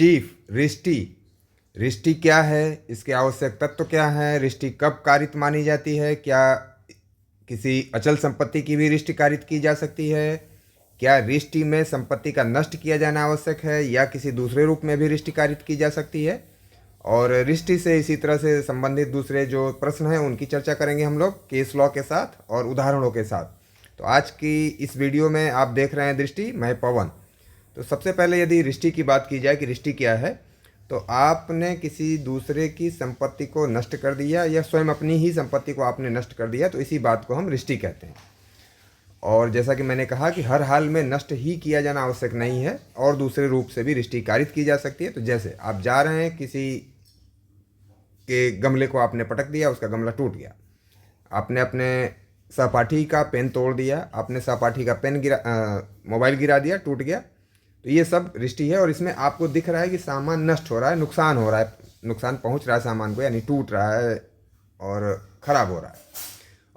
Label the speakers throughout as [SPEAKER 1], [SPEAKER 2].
[SPEAKER 1] Mischief, रिष्टि। रिष्टि क्या है, इसके आवश्यक तत्व क्या है, रिष्टि कब कारित मानी जाती है, क्या किसी अचल संपत्ति की भी रिष्टि कारित की जा सकती है, क्या रिष्टि में संपत्ति का नष्ट किया जाना आवश्यक है या किसी दूसरे रूप में भी रिष्टि कारित की जा सकती है, और रिष्टि से इसी तरह से संबंधित दूसरे जो प्रश्न हैं उनकी चर्चा करेंगे हम लोग केस लॉ के साथ और उदाहरणों के साथ। तो आज की इस वीडियो में आप देख रहे हैं दृष्टि, मैं पवन। तो सबसे पहले यदि रिष्टि की बात की जाए कि रिष्टि क्या है, तो आपने किसी दूसरे की संपत्ति को नष्ट कर दिया या स्वयं अपनी ही संपत्ति को आपने नष्ट कर दिया, तो इसी बात को हम रिष्टि कहते हैं। और जैसा कि मैंने कहा कि हर हाल में नष्ट ही किया जाना आवश्यक नहीं है और दूसरे रूप से भी रिष्टि कारित की जा सकती है। तो जैसे आप जा रहे हैं, किसी के गमले को आपने पटक दिया, उसका गमला टूट गया, आपने अपने सहपाठी का पेन तोड़ दिया, आपने सहपाठी का मोबाइल गिरा दिया, टूट गया, तो ये सब रिष्टि है। और इसमें आपको दिख रहा है कि सामान नष्ट हो रहा है, नुकसान हो रहा है, नुकसान पहुंच रहा है सामान को, यानी टूट रहा है और ख़राब हो रहा है।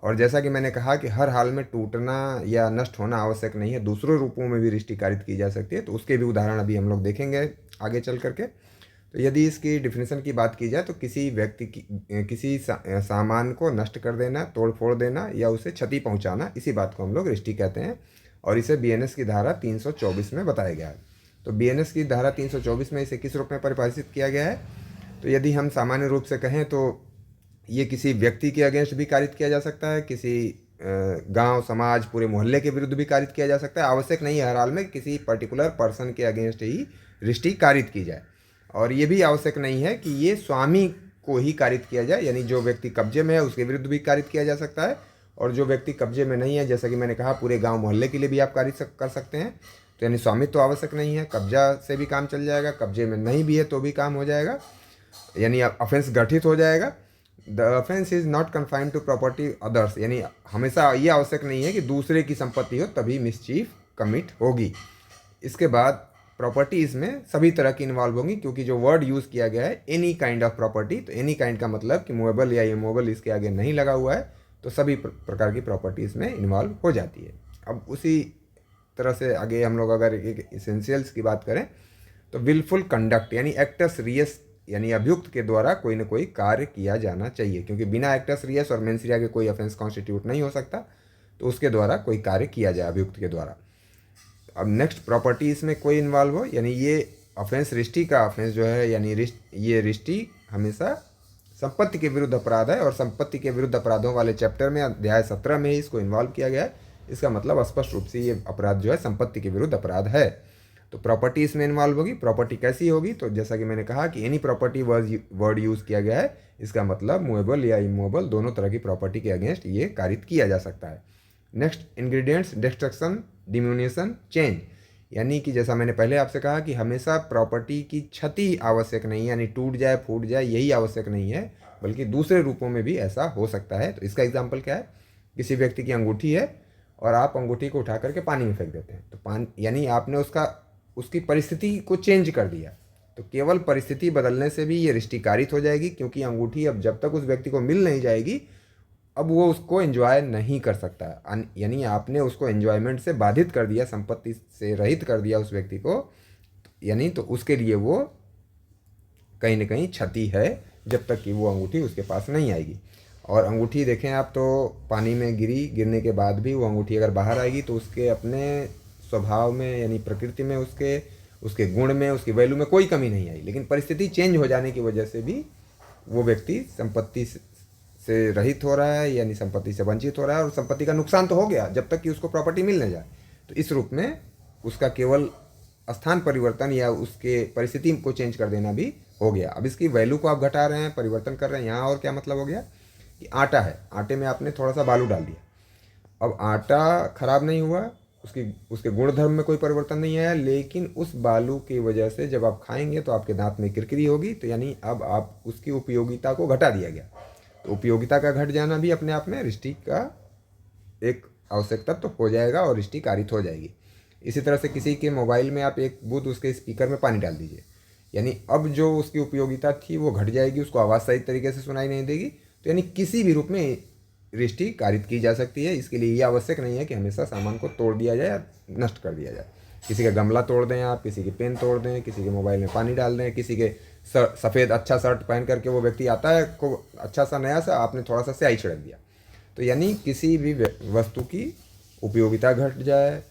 [SPEAKER 1] और जैसा कि मैंने कहा कि हर हाल में टूटना या नष्ट होना आवश्यक नहीं है, दूसरों रूपों में भी रिष्टि कारित की जा सकती है। तो उसके भी उदाहरण अभी हम लोग देखेंगे आगे चल करके। तो यदि इसकी डिफिनेशन की बात की जाए तो किसी व्यक्ति की किसी सामान को नष्ट कर देना, तोड़ फोड़ देना या उसे क्षति पहुंचाना, इसी बात को हम लोग रिष्टि कहते हैं। और इसे बीएनएस की धारा 324 में बताया गया है। तो बीएनएस की धारा 324 में इसे किस रूप में परिभाषित किया गया है, तो यदि हम सामान्य रूप से कहें तो ये किसी व्यक्ति के अगेंस्ट भी कारित किया जा सकता है, किसी गांव, समाज, पूरे मोहल्ले के विरुद्ध भी कारित किया जा सकता है। आवश्यक नहीं है हर हाल में किसी पर्टिकुलर पर्सन के अगेंस्ट ही रिष्टि कारित की जाए। और ये भी आवश्यक नहीं है कि ये स्वामी को ही कारित किया जाए, यानी जो व्यक्ति कब्जे में है उसके विरुद्ध भी कारित किया जा सकता है। और जो व्यक्ति कब्जे में नहीं है, जैसा कि मैंने कहा, पूरे गांव मोहल्ले के लिए भी आप कारित कर सकते हैं। तो यानी स्वामित्व तो आवश्यक नहीं है, कब्जा से भी काम चल जाएगा, कब्जे में नहीं भी है तो भी काम हो जाएगा, यानी ऑफेंस गठित हो जाएगा। The offence is not confined to property others, यानी हमेशा ये आवश्यक नहीं है कि दूसरे की संपत्ति हो तभी मिसचीफ कमिट होगी। इसके बाद प्रॉपर्टी इसमें सभी तरह की इन्वॉल्व होंगी, क्योंकि जो वर्ड यूज़ किया गया है एनी काइंड ऑफ प्रॉपर्टी, तो एनी काइंड का मतलब कि मूवेबल या इमूवेबल इसके आगे नहीं लगा हुआ है, तो सभी प्रकार की प्रॉपर्टी इसमें इन्वॉल्व हो जाती है। अब उसी तरह से आगे हम लोग अगर एक इसेंशियल्स की बात करें तो विलफुल कंडक्ट, यानी एक्टस रियस, यानी अभियुक्त के द्वारा कोई ना कोई कार्य किया जाना चाहिए, क्योंकि बिना एक्टस रियस और मेंस rea के कोई ऑफेंस कॉन्स्टिट्यूट नहीं हो सकता, तो उसके द्वारा कोई कार्य किया जाए अभियुक्त के द्वारा। अब नेक्स्ट, प्रॉपर्टी इसमें कोई इन्वॉल्व हो, यानी ये ऑफेंस रिष्टि का ऑफेंस जो है, यानी ये रिष्टि हमेशा संपत्ति के विरुद्ध अपराध है, और संपत्ति के विरुद्ध अपराधों वाले चैप्टर में अध्याय 17 में ही इसको इन्वॉल्व किया गया है। इसका मतलब स्पष्ट रूप से ये अपराध जो है संपत्ति के विरुद्ध अपराध है। तो प्रॉपर्टी इसमें इन्वॉल्व होगी। प्रॉपर्टी कैसी होगी, तो जैसा कि मैंने कहा कि एनी प्रॉपर्टी वर्ड यूज़ किया गया है, इसका मतलब मूवेबल या इमूवेबल दोनों तरह की प्रॉपर्टी के अगेंस्ट ये कारित किया जा सकता है। नेक्स्ट, इंग्रेडिएंट्स, डिस्ट्रक्शन, डिम्यूनिशन, चेंज, यानी कि जैसा मैंने पहले आपसे कहा कि हमेशा प्रॉपर्टी की क्षति आवश्यक नहीं है, यानी टूट जाए, फूट जाए, यही आवश्यक नहीं है, बल्कि दूसरे रूपों में भी ऐसा हो सकता है। तो इसका एग्जाम्पल क्या है, किसी व्यक्ति की अंगूठी है और आप अंगूठी को उठा करके पानी में फेंक देते हैं, तो पानी, यानी आपने उसकी परिस्थिति को चेंज कर दिया। तो केवल परिस्थिति बदलने से भी ये रिष्टि कारित हो जाएगी, क्योंकि अंगूठी अब जब तक उस व्यक्ति को मिल नहीं जाएगी, अब वो उसको एंजॉय नहीं कर सकता, यानी आपने उसको एंजॉयमेंट से बाधित कर दिया, संपत्ति से रहित कर दिया उस व्यक्ति को, यानी तो उसके लिए वो कहीं ना कहीं क्षति है जब तक कि वो अंगूठी उसके पास नहीं आएगी। और अंगूठी देखें आप, तो पानी में गिरने के बाद भी वो अंगूठी अगर बाहर आएगी तो उसके अपने स्वभाव में, यानी प्रकृति में, उसके गुण में, उसकी वैल्यू में कोई कमी नहीं आई, लेकिन परिस्थिति चेंज हो जाने की वजह से भी वो व्यक्ति संपत्ति से रहित हो रहा है, यानी संपत्ति से वंचित हो रहा है, और संपत्ति का नुकसान तो हो गया जब तक कि उसको प्रॉपर्टी मिल न जाए। तो इस रूप में उसका केवल स्थान परिवर्तन या उसके परिस्थिति को चेंज कर देना भी हो गया। अब इसकी वैल्यू को आप घटा रहे हैं, परिवर्तन कर रहे हैं। यहाँ और क्या मतलब हो गया कि आटा है, आटे में आपने थोड़ा सा बालू डाल दिया, अब आटा खराब नहीं हुआ, उसके गुणधर्म में कोई परिवर्तन नहीं आया, लेकिन उस बालू की वजह से जब आप खाएंगे तो आपके दांत में किरकिरी होगी, तो यानी अब आप उसकी उपयोगिता को घटा दिया गया। तो उपयोगिता का घट जाना भी अपने आप में रिष्टि का एक आवश्यकता तो हो जाएगा और रिष्टि कारित हो जाएगी। इसी तरह से किसी के मोबाइल में आप एक बूंद उसके स्पीकर में पानी डाल दीजिए, यानी अब जो उसकी उपयोगिता थी वो घट जाएगी, उसको आवाज़ सही तरीके से सुनाई नहीं देगी। तो यानी किसी भी रूप में रिष्टि कारित की जा सकती है। इसके लिए ये आवश्यक नहीं है कि हमेशा सामान को तोड़ दिया जाए या नष्ट कर दिया जाए। किसी का गमला तोड़ दें आप, किसी की पेन तोड़ दें, किसी के मोबाइल में पानी डाल दें, किसी के सफ़ेद अच्छा शर्ट पहन करके वो व्यक्ति आता है को अच्छा सा नया सा, आपने थोड़ा सा स्याही छिड़क दिया। तो यानी किसी भी वस्तु की उपयोगिता घट जाए,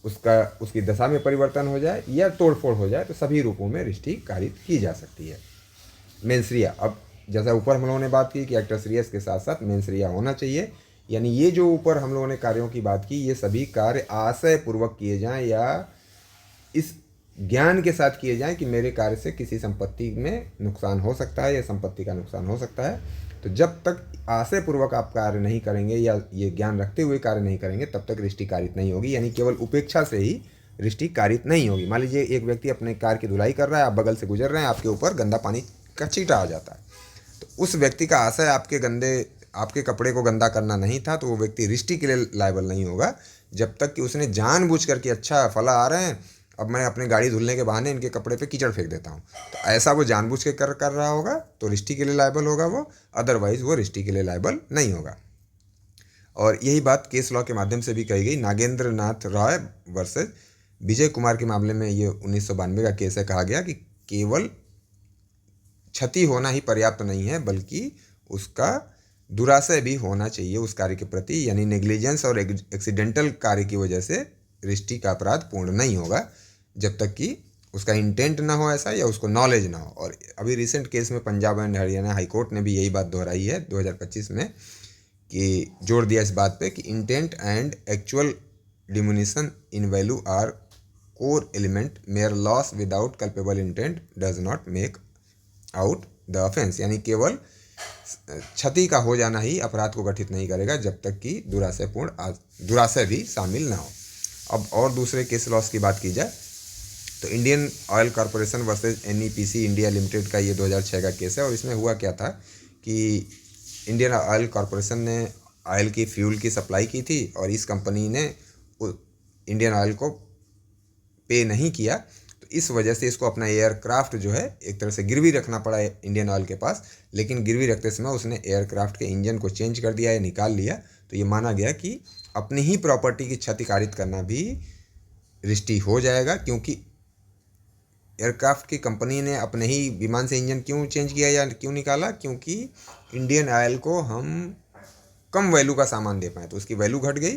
[SPEAKER 1] उसकी दशा में परिवर्तन हो जाए या तोड़फोड़ हो जाए, तो सभी रूपों में रिष्टि कारित की जा सकती है। मेंसरिया, अब जैसा ऊपर हम लोगों ने बात की कि एक्टोसीरियस के साथ साथ मेंसरिया होना चाहिए। यानी ये जो ऊपर हम लोगों ने कार्यों की बात की, ये सभी कार्य आशय पूर्वक किए जाएं या इस ज्ञान के साथ किए जाएं कि मेरे कार्य से किसी संपत्ति में नुकसान हो सकता है या संपत्ति का नुकसान हो सकता है। तो जब तक आशय पूर्वक आप कार्य नहीं करेंगे या ये ज्ञान रखते हुए कार्य नहीं करेंगे, तब तक रिष्टि कारित नहीं होगी। यानी केवल उपेक्षा से ही रिष्टि कारित नहीं होगी। मान लीजिए एक व्यक्ति अपने कार की धुलाई कर रहा है, आप बगल से गुजर रहे हैं, आपके ऊपर गंदा पानी का छींटा आ जाता है, तो उस व्यक्ति का आशय आपके कपड़े को गंदा करना नहीं था, तो वो व्यक्ति रिष्टि के लिए लायबल नहीं होगा जब तक कि उसने जानबूझ करके अच्छा फला आ रहे हैं, अब मैं अपनी गाड़ी धुलने के बहाने इनके कपड़े पे कीचड़ फेंक देता हूँ, तो ऐसा वो जानबूझ के कर रहा होगा तो रिष्टि के लिए लायबल होगा वो, अदरवाइज वो रिष्टि के लिए लायबल नहीं होगा। और यही बात केस लॉ के माध्यम से भी कही गई। नागेंद्र नाथ रॉय वर्सेस विजय कुमार के मामले में ये 1992 का केस है। कहा गया कि केवल क्षति होना ही पर्याप्त नहीं है, बल्कि उसका दुराशय भी होना चाहिए उस कार्य के प्रति। यानी नेग्लिजेंस और एक्सीडेंटल कार्य की वजह से रिष्टि का अपराध पूर्ण नहीं होगा जब तक कि उसका इंटेंट ना हो ऐसा या उसको नॉलेज ना हो। और अभी रिसेंट केस में Punjab and Haryana high court ने भी यही बात दोहराई है 2025 में, कि जोर दिया इस बात पे कि intent and actual diminution in value are core element, mere loss without culpable intent does not make out the offence. यानी केवल क्षति का हो जाना ही अपराध को गठित नहीं करेगा जब तक कि दुराशय भी शामिल ना हो। अब और दूसरे केस लॉस की बात की जाए तो Indian oil corporation versus NEPC India limited का ये 2006 का केस है। और इसमें हुआ क्या था कि इंडियन ऑयल कॉरपोरेशन ने ऑयल की फ्यूल की सप्लाई की थी और इस कंपनी ने इंडियन ऑयल को पे नहीं किया, तो इस वजह से इसको अपना एयरक्राफ्ट जो है एक तरह से गिरवी रखना पड़ा है इंडियन ऑयल के पास। लेकिन गिरवी रखते समय उसने एयरक्राफ्ट के इंजन को चेंज कर दिया या निकाल लिया, तो ये माना गया कि अपनी ही प्रॉपर्टी की क्षति कारित करना भी रिष्टि हो जाएगा। क्योंकि एयरक्राफ्ट की कंपनी ने अपने ही विमान से इंजन क्यों चेंज किया या क्यों निकाला, क्योंकि इंडियन ऑयल को हम कम वैल्यू का सामान दे पाए, तो उसकी वैल्यू घट गई,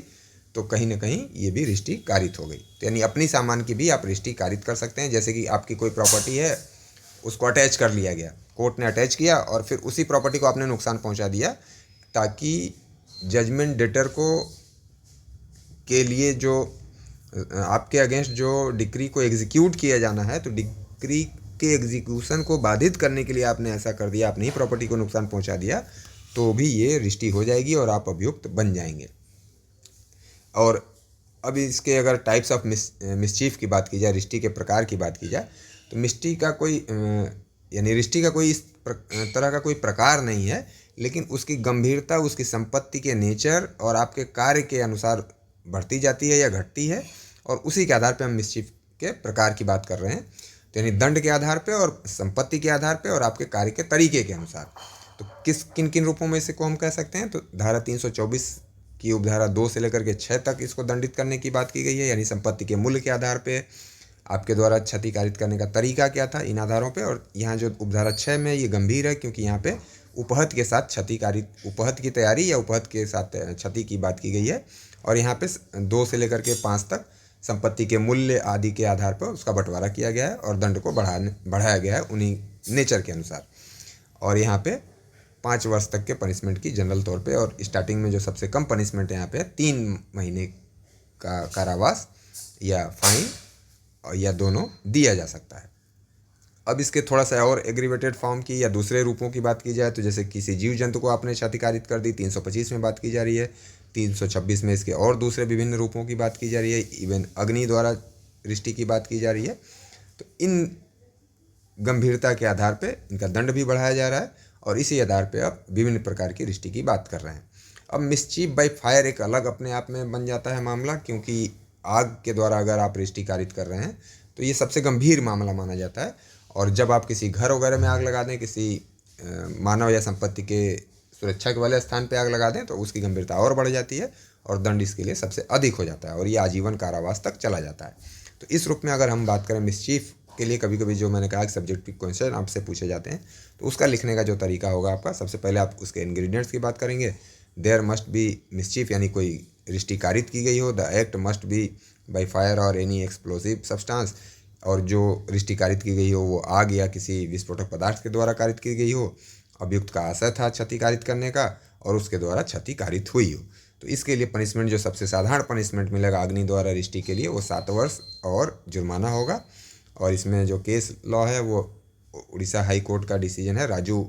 [SPEAKER 1] तो कहीं ना कहीं ये भी रिष्टि कारित हो गई। तो यानी अपनी सामान की भी आप रिष्टि कारित कर सकते हैं। जैसे कि आपकी कोई प्रॉपर्टी है, उसको अटैच कर लिया गया, कोर्ट ने अटैच किया और फिर उसी प्रॉपर्टी को आपने नुकसान पहुंचा दिया, ताकि जजमेंट डेटर को के लिए जो आपके अगेंस्ट जो डिक्री को एग्जीक्यूट किया जाना है, तो डिक्री के एग्जीक्यूशन को बाधित करने के लिए आपने ऐसा कर दिया, आपने ही प्रॉपर्टी को नुकसान पहुंचा दिया, तो भी ये रिष्टि हो जाएगी और आप अभियुक्त बन जाएंगे। और अब इसके अगर टाइप्स ऑफ मिसचीफ की बात की जाए, रिष्टि के प्रकार की बात की जाए, तो रिष्टि का कोई इस तरह का कोई प्रकार नहीं है, लेकिन उसकी गंभीरता उसकी संपत्ति के नेचर और आपके कार्य के अनुसार बढ़ती जाती है या घटती है, और उसी के आधार पे हम मिसचीफ के प्रकार की बात कर रहे हैं। तो यानी दंड के आधार पे और संपत्ति के आधार पे और आपके कार्य के तरीके के अनुसार। तो किन किन रूपों में इसे को हम कह सकते हैं, तो धारा 324 की उपधारा 2 से लेकर के 6 तक इसको दंडित करने की बात की गई है। यानी संपत्ति के मूल्य के आधार पे, आपके द्वारा क्षति कारित करने का तरीका क्या था, इन आधारों पे। और यहाँ जो उपधारा 6 में ये गंभीर है, क्योंकि यहाँ पे उपहत के साथ उपहत की तैयारी या उपहत के साथ क्षति की बात की गई है। और यहाँ पे 2 से लेकर के 5 तक संपत्ति के मूल्य आदि के आधार पर उसका बंटवारा किया गया है और दंड को बढ़ाया गया है उन्हीं नेचर के अनुसार। और यहाँ पे 5 वर्ष तक के पनिशमेंट की जनरल तौर पे, और स्टार्टिंग में जो सबसे कम पनिशमेंट यहाँ पे 3 महीने का कारावास या फाइन या दोनों दिया जा सकता है। अब इसके थोड़ा सा और एग्रीवेटेड फॉर्म की या दूसरे रूपों की बात की जाए, तो जैसे किसी जीव जंतु को आपने क्षति कारित कर दी, 325 में बात की जा रही है। 326 में इसके और दूसरे विभिन्न रूपों की बात की जा रही है। इवन अग्नि द्वारा रिष्टि की बात की जा रही है। तो इन गंभीरता के आधार पे इनका दंड भी बढ़ाया जा रहा है और इसी आधार पे अब विभिन्न प्रकार की रिष्टि की बात कर रहे हैं। अब मिसचीफ बाय फायर एक अलग अपने आप में बन जाता है मामला, क्योंकि आग के द्वारा अगर आप रिष्टि कारित कर रहे हैं तो ये सबसे गंभीर मामला माना जाता है। और जब आप किसी घर वगैरह में आग लगा दें, किसी मानव या संपत्ति के सुरक्षा के वाले स्थान पे आग लगा दें, तो उसकी गंभीरता और बढ़ जाती है और दंड इसके लिए सबसे अधिक हो जाता है और ये आजीवन कारावास तक चला जाता है। तो इस रूप में अगर हम बात करें मिसचीफ के लिए, कभी कभी जो मैंने कहा कि सब्जेक्टिव क्वेश्चन आपसे पूछे जाते हैं, तो उसका लिखने का जो तरीका होगा आपका, सबसे पहले आप उसके इंग्रेडिएंट्स की बात करेंगे। देयर मस्ट बी मिसचीफ, यानी कोई रिष्टि कारित की गई हो। The act must be by fire और एनी एक्सप्लोसिव सब्सटेंस, और जो रिष्टि कारित की गई हो वो आग या किसी विस्फोटक पदार्थ के द्वारा कारित की गई हो। अभियुक्त का आशय था क्षति कारित करने का और उसके द्वारा क्षति कारित हुई हो। तो इसके लिए पनिशमेंट, जो सबसे साधारण पनिशमेंट मिलेगा अग्नि द्वारा रिष्टि के लिए, वो 7 वर्ष और जुर्माना होगा। और इसमें जो केस लॉ है वो उड़ीसा हाई कोर्ट का डिसीजन है, राजू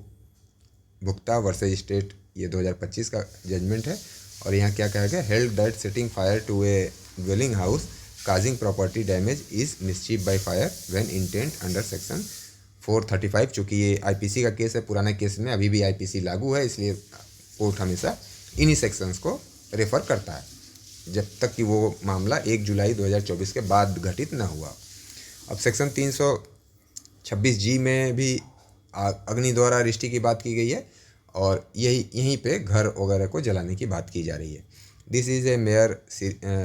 [SPEAKER 1] भुक्ता वर्सेज स्टेट, ये 2025 का जजमेंट है। और यहाँ क्या कहा गया, held that setting fire to a dwelling house causing property damage is mischief by fire when intent under section 435। चूँकि ये आईपीसी का केस है, पुराने केस में अभी भी आईपीसी लागू है, इसलिए कोर्ट हमेशा इन्हीं सेक्शंस को रेफ़र करता है जब तक कि वो मामला 1 जुलाई 2024 के बाद घटित न हुआ। अब सेक्शन 326G में भी अग्नि द्वारा रिष्टि की बात की गई है और यहीं पे घर वगैरह को जलाने की बात की जा रही है। This is a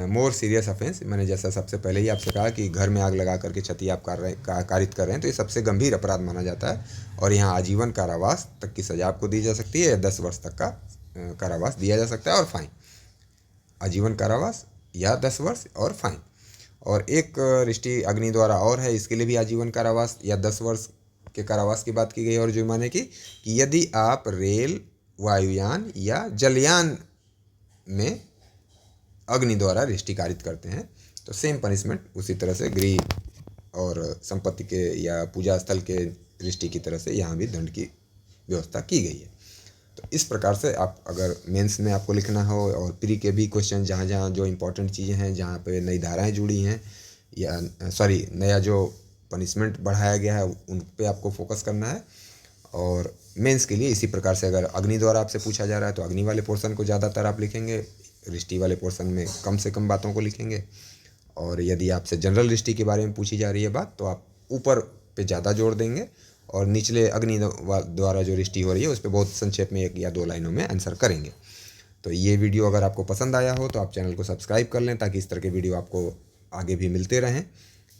[SPEAKER 1] more serious offence. मैंने जैसा सबसे पहले ही आपसे कहा कि घर में आग लगा करके क्षति आप कारित कर रहे हैं, तो ये सबसे गंभीर अपराध माना जाता है और यहाँ आजीवन कारावास तक की सजा आपको दी जा सकती है या 10 वर्ष तक का कारावास दिया जा सकता है और फाइन, आजीवन कारावास या 10 वर्ष और फाइन। और एक रिष्टि अग्नि द्वारा और है, इसके लिए भी आजीवन कारावास या 10 वर्ष के कारावास की बात की गई और जुर्माने की, कि यदि आप रेल, वायुयान या जलयान में अग्नि द्वारा रिष्टि कारित करते हैं तो सेम पनिशमेंट उसी तरह से गृह और संपत्ति के या पूजा स्थल के रिष्टि की तरह से यहाँ भी दंड की व्यवस्था की गई है। तो इस प्रकार से आप अगर मेंस में आपको लिखना हो और प्री के भी क्वेश्चन जहाँ जहाँ जो इम्पोर्टेंट चीज़ें हैं, जहाँ पे नई धाराएं जुड़ी हैं या नया जो पनिशमेंट बढ़ाया गया है उन पे आपको फोकस करना है। और मेंस के लिए इसी प्रकार से अगर अग्नि द्वारा आपसे पूछा जा रहा है तो अग्नि वाले पोर्शन को ज़्यादातर आप लिखेंगे, रिष्टि वाले पोर्शन में कम से कम बातों को लिखेंगे। और यदि आपसे जनरल रिष्टि के बारे में पूछी जा रही है बात तो आप ऊपर पे ज़्यादा जोर देंगे और निचले अग्नि द्वारा जो रिष्टि हो रही है उस पर बहुत संक्षेप में 1 या 2 लाइनों में आंसर करेंगे। तो ये वीडियो अगर आपको पसंद आया हो तो आप चैनल को सब्सक्राइब कर लें ताकि इस तरह के वीडियो आपको आगे भी मिलते रहें।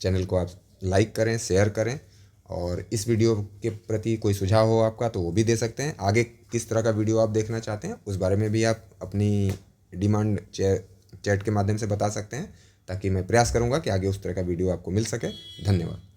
[SPEAKER 1] चैनल को आप लाइक करें, शेयर करें और इस वीडियो के प्रति कोई सुझाव हो आपका तो वो भी दे सकते हैं। आगे किस तरह का वीडियो आप देखना चाहते हैं उस बारे में भी आप अपनी डिमांड चैट के माध्यम से बता सकते हैं ताकि मैं प्रयास करूंगा कि आगे उस तरह का वीडियो आपको मिल सके। धन्यवाद।